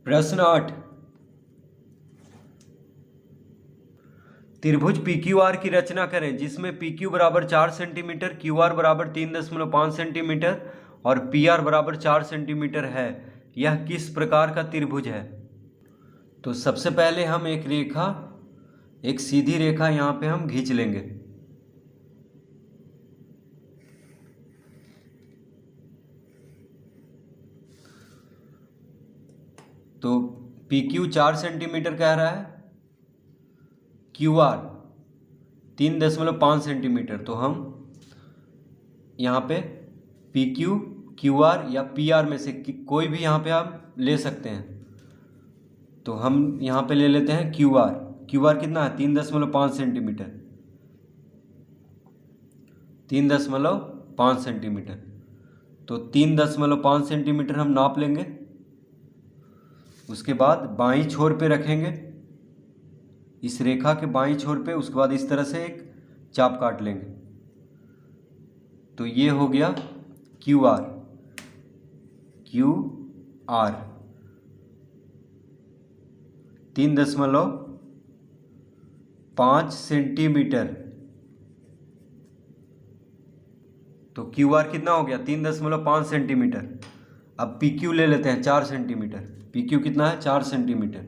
प्रश्न 8। त्रिभुज PQR की रचना करें जिसमें PQ बराबर 4 सेंटीमीटर, QR बराबर 3.5 सेंटीमीटर और PR बराबर 4 सेंटीमीटर है। यह किस प्रकार का त्रिभुज है? तो सबसे पहले हम एक सीधी रेखा यहाँ पे हम खींच लेंगे। तो PQ 4 सेंटीमीटर कह रहा है, QR 3.5 सेंटीमीटर। तो हम यहाँ पे PQ, QR या PR में से कोई भी यहाँ पे आप ले सकते हैं। तो हम यहाँ पे ले लेते हैं QR। QR कितना है? 3.5 सेंटीमीटर। 3.5 सेंटीमीटर। तो 3.5 सेंटीमीटर हम नाप लेंगे। उसके बाद बाईं छोर पे रखेंगे, इस रेखा के बाईं छोर पे। उसके बाद इस तरह से एक चाप काट लेंगे। तो ये हो गया QR। QR 3.5 centimetre. तो QR कितना हो गया? 3.5 सेंटीमीटर। अब PQ ले लेते हैं 4 सेंटीमीटर। PQ कितना है? 4 सेंटीमीटर।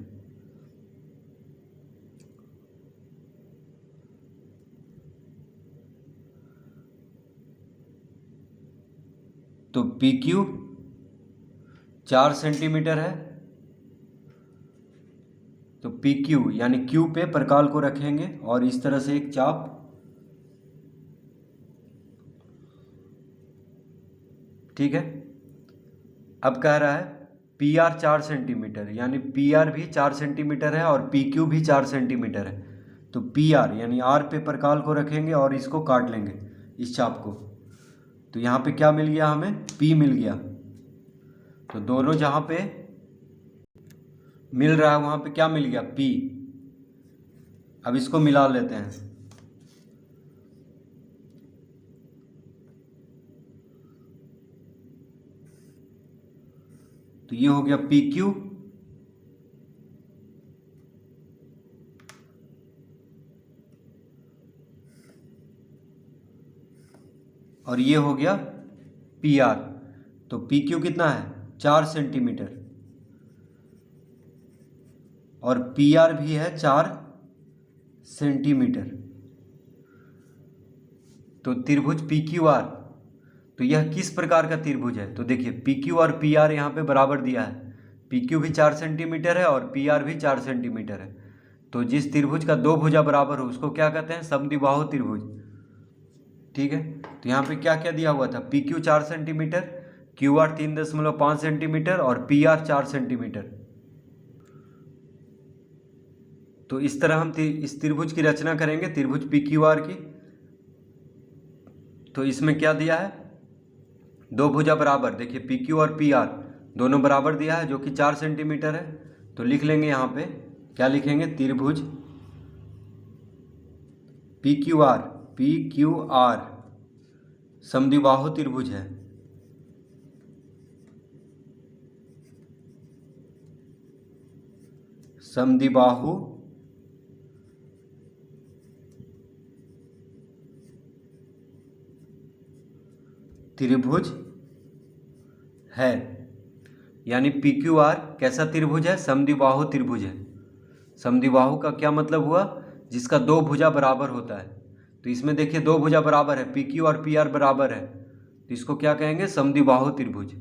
तो PQ 4 सेंटीमीटर है। तो PQ यानी Q पे प्रकाल को रखेंगे और इस तरह से एक चाप। ठीक है। अब कह रहा है PR 4 सेंटीमीटर, यानी PR भी 4 सेंटीमीटर है और PQ भी 4 सेंटीमीटर है। तो PR यानी R पे प्रकाल को रखेंगे और इसको काट लेंगे, इस चाप को। तो यहाँ पे क्या मिल गया हमें? P मिल गया। तो दोनों जहाँ पे मिल रहा है वहाँ पे क्या मिल गया? P। अब इसको मिला लेते हैं। तो ये हो गया PQ और ये हो गया PR। तो PQ कितना है? 4 सेंटीमीटर और PR भी है 4 सेंटीमीटर। तो त्रिभुज PQR, तो यह किस प्रकार का त्रिभुज है? तो देखिए PQ और PR यहाँ पे बराबर दिया है। PQ भी 4 सेंटीमीटर है और PR भी 4 सेंटीमीटर है। तो जिस त्रिभुज का दो भुजा बराबर हो उसको क्या कहते हैं? समद्विबाहु त्रिभुज। ठीक है। तो यहाँ पे क्या क्या दिया हुआ था? PQ 4 सेंटीमीटर, QR 3.5 सेंटीमीटर और PR 4 सेंटीमीटर। तो इस तरह हम इस त्रिभुज की रचना करेंगे, त्रिभुज PQR की। तो इसमें क्या दिया है? दो भुजा बराबर। देखिए PQ और PR दोनों बराबर दिया है जो कि 4 सेंटीमीटर है। तो लिख लेंगे यहाँ पे, क्या लिखेंगे? त्रिभुज PQR समद्विबाहु त्रिभुज है। समद्विबाहु त्रिभुज है। यानी PQR कैसा त्रिभुज है? समद्विबाहु त्रिभुज है। समद्विबाहु का क्या मतलब हुआ? जिसका दो भुजा बराबर होता है। तो इसमें देखिए दो भुजा बराबर है, PQ और PR बराबर है। तो इसको क्या कहेंगे? समद्विबाहु त्रिभुज।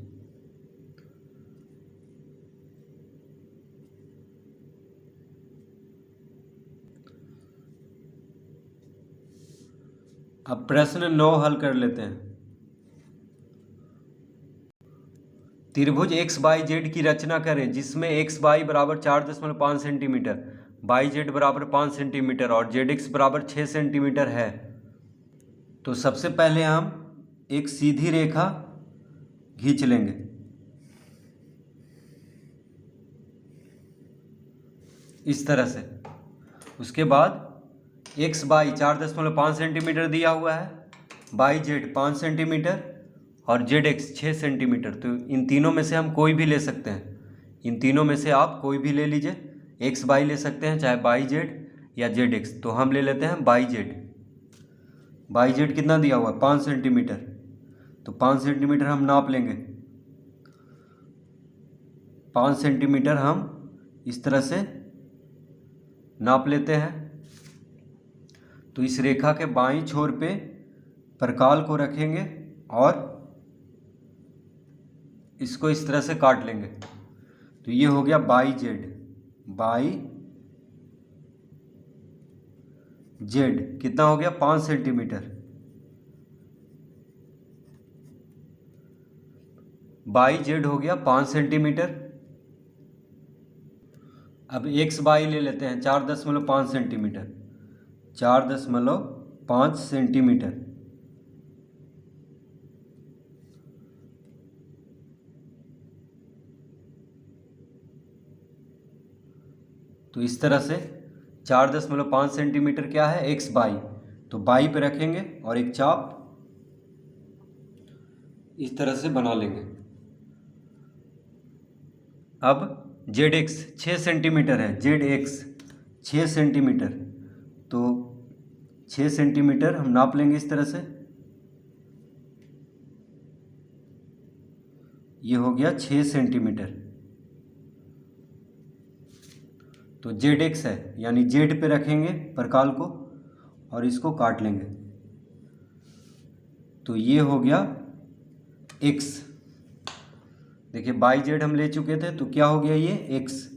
अब प्रश्न 9 हल कर लेते हैं। त्रिभुज XYZ की रचना करें जिसमें XY बराबर 4.5 सेंटीमीटर, YZ बराबर 5 सेंटीमीटर और ZX बराबर 6 सेंटीमीटर है। तो सबसे पहले हम एक सीधी रेखा खींच लेंगे। इस तरह से। उसके बाद XY 4.5 सेंटीमीटर दिया हुआ है, YZ 5 सेंटीमीटर और ZX 6 सेंटीमीटर। तो इन तीनों में से हम कोई भी ले सकते हैं। इन तीनों में से आप कोई भी ले लीजिए, एक्स बाई ले सकते हैं, चाहे बाई जेड या जेड एक्स। तो हम ले लेते हैं बाई जेड। बाई जेड कितना दिया हुआ है? 5 सेंटीमीटर। तो 5 सेंटीमीटर हम नाप लेंगे। 5 सेंटीमीटर हम इस तरह से नाप लेते हैं। तो इस रेखा के बाईं छोर पे परकाल को रखेंगे और इसको इस तरह से काट लेंगे। तो ये हो गया बाई जेड। बाई जेड कितना हो गया? 5 सेंटीमीटर। बाई जेड हो गया 5 सेंटीमीटर। अब एक्स बाई ले लेते हैं, 4.5 सेंटीमीटर। 4.5 सेंटीमीटर। तो इस तरह से 4.5 सेंटीमीटर क्या है? X by. तो बाई पे रखेंगे और एक चाप इस तरह से बना लेंगे। अब जेड एक्स 6 सेंटीमीटर है। Z X 6 centimetre. तो 6 सेंटीमीटर हम नाप लेंगे इस तरह से। ये हो गया 6 सेंटीमीटर। तो जेड एक्स है, यानी जेड पे रखेंगे परकाल को और इसको काट लेंगे। तो ये हो गया एक्स। देखिए बाई जेड हम ले चुके थे, तो क्या हो गया? ये एक्स।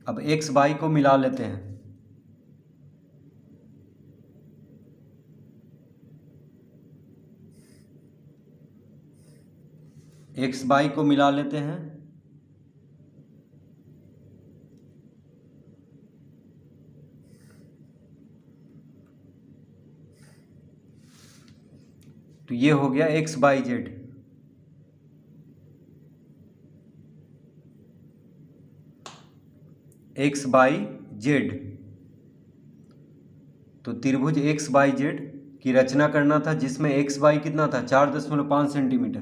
अब एक्स बाई को मिला लेते हैं। एक्स बाई को मिला लेते हैं। तो ये हो गया x Y Z. X Y Z. तो त्रिभुज एक्स बाई जेड की रचना करना था, जिसमें एक्स बाई कितना था? 4.5 centimetre.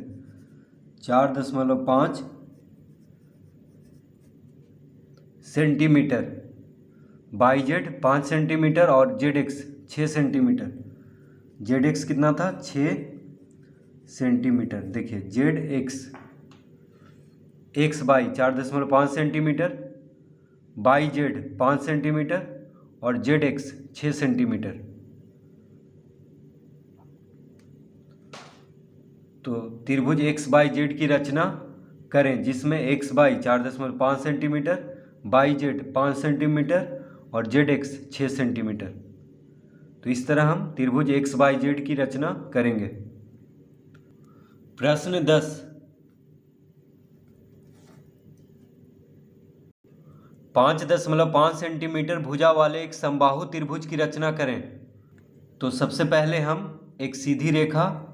4.5 centimetre. Y Z 5 centimetre और Z X 6 centimetre. Z X कितना था? 6 सेंटीमीटर। देखिए Z X, X Y 4.5 centimetre, Y Z 5 centimetre और जेड एक्स 6 सेंटीमीटर। तो त्रिभुज एक्स बाई जेड की रचना करें, जिसमें X Y 4.5 centimetre, Y Z 5 centimetre और जेड एक्स 6 सेंटीमीटर। तो इस तरह हम त्रिभुज एक्स बाई जेड की रचना करेंगे। प्रश्न 10, 5.5 सेंटीमीटर भुजा वाले एक समबाहु त्रिभुज की रचना करें। तो सबसे पहले हम एक सीधी रेखा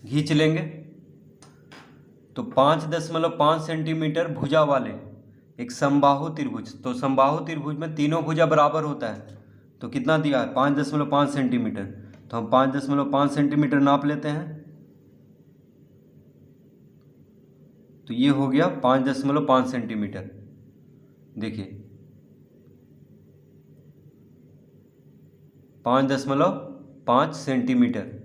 खींच लेंगे। तो 5.5 सेंटीमीटर भुजा वाले एक समबाहु त्रिभुज। तो समबाहु त्रिभुज में तीनों भुजा बराबर होता है। तो कितना दिया है? 5.5 सेंटीमीटर। तो हम 5.5 सेंटीमीटर नाप लेते हैं। तो ये हो गया 5.5 सेंटीमीटर। देखिए 5.5 सेंटीमीटर।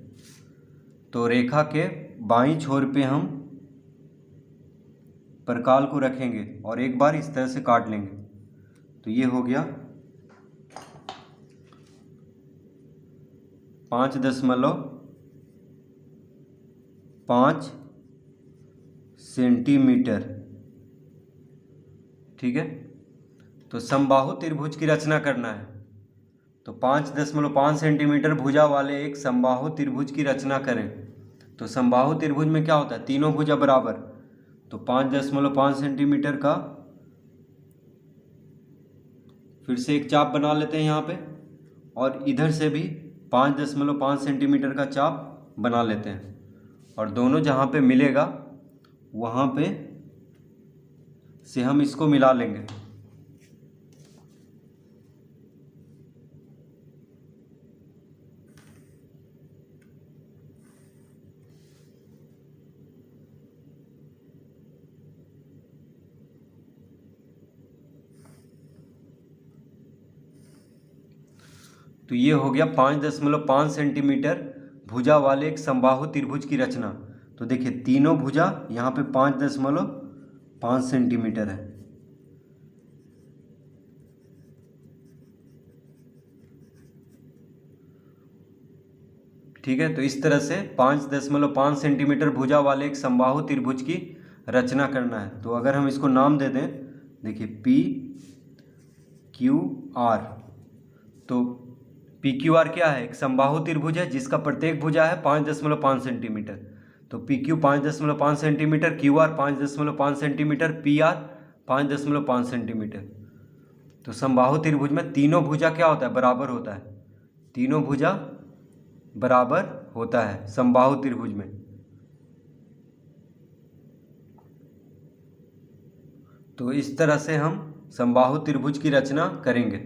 तो रेखा के बाईं छोर पे हम परकाल को रखेंगे और एक बार इस तरह से काट लेंगे। तो ये हो गया 5.5 सेंटीमीटर। ठीक है। तो समबाहु त्रिभुज की रचना करना है। तो 5.5 सेंटीमीटर भुजा वाले एक समबाहु त्रिभुज की रचना करें। तो समबाहु त्रिभुज में क्या होता है? तीनों भुजा बराबर। तो 5.5 सेंटीमीटर का फिर से एक चाप बना लेते हैं यहाँ पे, और इधर से भी 5.5 सेंटीमीटर का चाप बना लेते हैं, और दोनों जहाँ पे मिलेगा वहाँ पे से हम इसको मिला लेंगे। तो ये हो गया 5.5 सेंटीमीटर भुजा वाले एक समबाहु त्रिभुज की रचना। तो देखिए तीनों भुजा यहाँ पे 5.5 सेंटीमीटर है। ठीक है, तो इस तरह से 5.5 सेंटीमीटर भुजा वाले एक समबाहु त्रिभुज की रचना करना है। तो अगर हम इसको नाम दे दें, देखिए पी क्यू आर, तो पी क्यू आर क्या है? एक समबाहु त्रिभुज है जिसका प्रत्येक भुजा है 5.5 सेंटीमीटर। तो P Q 5.5 centimetre, Q R 5.5 centimetre, P R 5.5 centimetre. तो समबाहु त्रिभुज में तीनों भुजा क्या होता है? बराबर होता है। तीनों भुजा बराबर होता है समबाहु त्रिभुज में। तो इस तरह से हम समबाहु त्रिभुज की रचना करेंगे।